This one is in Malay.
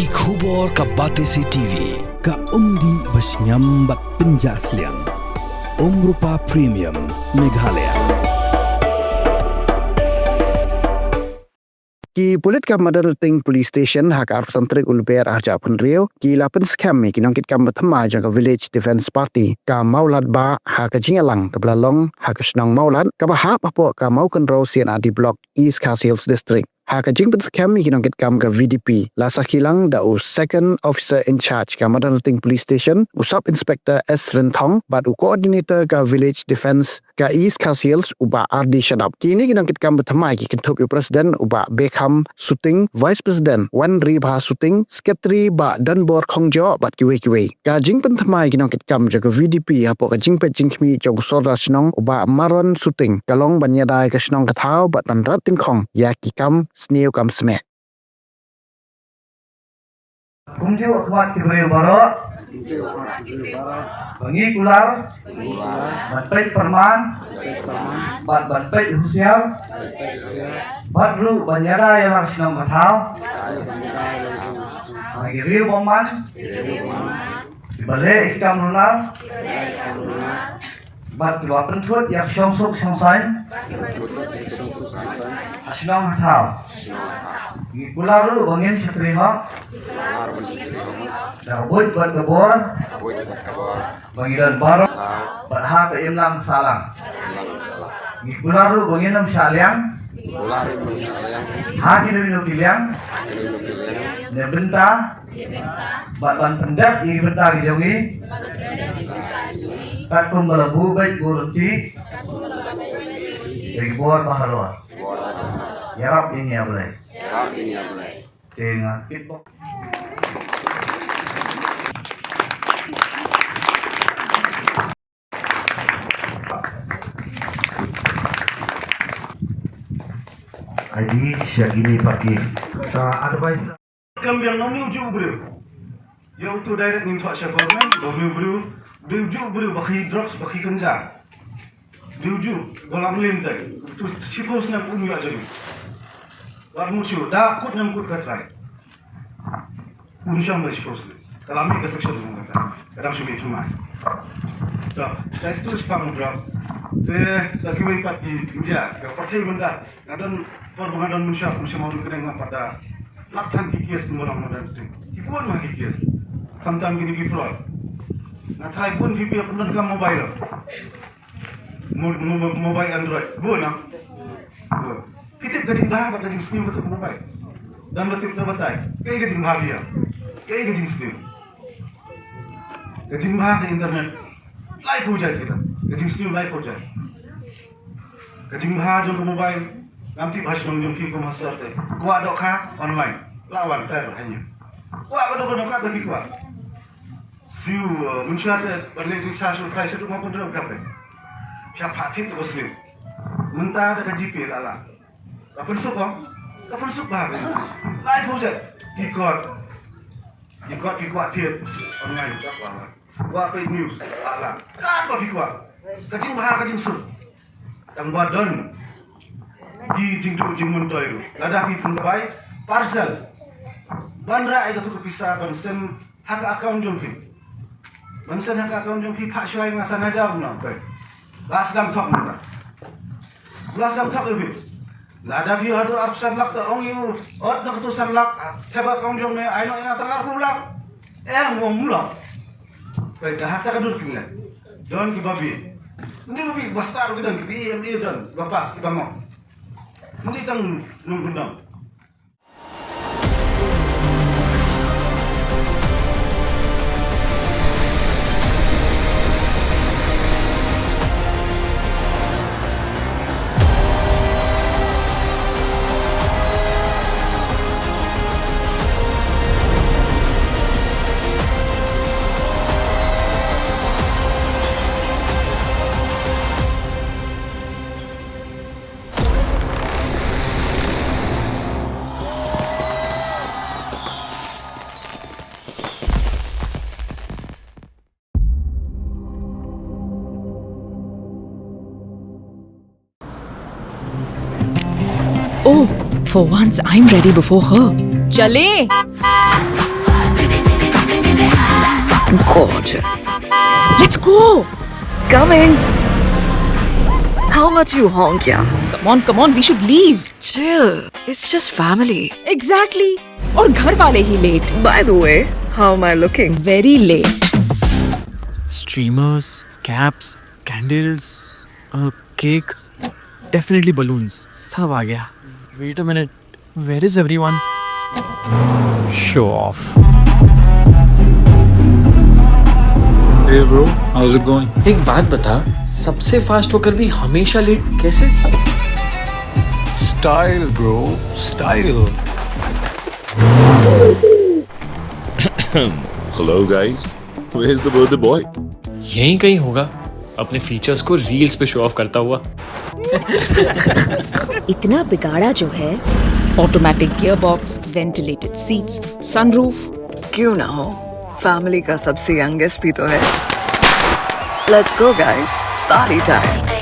Ki khubor ka Batesi TV. Ka umdi basnyambak penjaslian. Rupa Premium Meghalaya. Ki pulit kam Modern Ting Police Station hak arpsantrik ulber arja penrio ki lapen scam ki nongkit kam bertema jangka Village Defence Party ka maulad ba hak jingalang ke belalong hak senang maulad ka bahap apa ka mau kenro sian di blok East Castle District. Hak jing pen scam ki nongkit kam ke VDP lasa kilang da second officer in charge ka Modern Ting Police Station Sub Inspector S Rentong bat coordinator ka Village Defence ka East Castle uba RD Shadap. Kini ki nongkit kam bertema ki kentup presiden uba Beckham Suting, Vice President Wan Ribha Suting, Secretary ba Dunbar Khongjo bat kiwe. Ka jing pen thamai ki nongkit kam jaga VDP apo ka jing pe jing khmi jog sorda snong uba Maron Suting, kalong banyadai ka snong ka thau bat bandrat ting khong ya ki kam sneu kam sme. Kumju akhwat kibril baro bangi kular batpet perman batpet husial badru banyara yang senang kathau giril boman bale ikam lunar bat dua pentut yang song sain senang kathau Gikularu bangin satriha Darbut bat kabor Bangidan barok Badha ka imlang salang Gikularu bangin am syaliang Haki nabinu kiliang Nebenta Bat pendap Igi benta gijawi Takum balabu baik burunti Igi bor bahalwa Yarap ini ya boleh Tengah kita Adi syagini pagi advice Kami yang nami ujuk bro Yang tu direct ni tuak syar government Nami bro ujuk bro baki drugs baki ganja ujuk bolam lintai Tu cipos nak umi aja War mucu dah kut nyangkut katrai Urusan baik cipos Kalau ambil kesaksian dengan kata Kadang syubi cuma So, dari situ sepang drop Sekiwi pat di India Partai benda Kadang Perbangan manusia mau dikena pada Laktan kikis kemudian Kipun mah kikis Kamtan kini kifrol Try pun kipi pun dengan mobile Mobile Android Bukan Kita gajing dah gajing skim betul mobile Dan betul batai Kayak gajing bahagia Kayak gajing skim Gajing bahagia internet Live hujan kita Gajing skim live hujan Gajing bahagia ke mobile Nanti bahas dong fi ko masarte kuat dok ha online lawan ter hanya kuat dok tapi kuat siu munchat balik di social try satu maupun dalam kape siap hati tu muslim mentah ada GP ala kapan suk bah live hujan ikut tiap online tak apa kuat fake news ala kan kuat kacing bah kacing suk tang badon di jingdu muntoy ada pi pun baik parcel bandra itu kepisah bansen hak account jompi bansen hak account jompi pak syai ngasan ajar na baik las dam tok lebih ada pi hadu arsan lak ta ong yu ot nak tu san lak theba account jom ne aino ina tangar pulak ngom lak baik dah ta kadur kinla don ki babi ni babi bastar gidan ki bi don bapas ki bangok Hindi tang nungkundang. Oh, for once I'm ready before her. चले gorgeous. Let's go. Coming. How much you honk, yeah? Come on, we should leave. Chill. It's just family. Exactly. और घर वाले ही late. By the way, how am I looking? Very late. Streamers, caps, candles, cake, definitely balloons. सब आ गया. Wait a minute. Where is everyone? Show off. Hey bro, how's it going? एक बात बता, सबसे फास्ट होकर भी हमेशा लेट कैसे? Style bro, style. Hello guys, where's the birthday boy? यहीं कहीं होगा, अपने फीचर्स को रील्स पे शो ऑफ करता हुआ. इतना बिगाड़ा जो है, automatic gear box, ventilated seats, sunroof. क्यों ना हो? फैमिली का सबसे यंगेस्ट भी तो है. Let's go guys. Party time.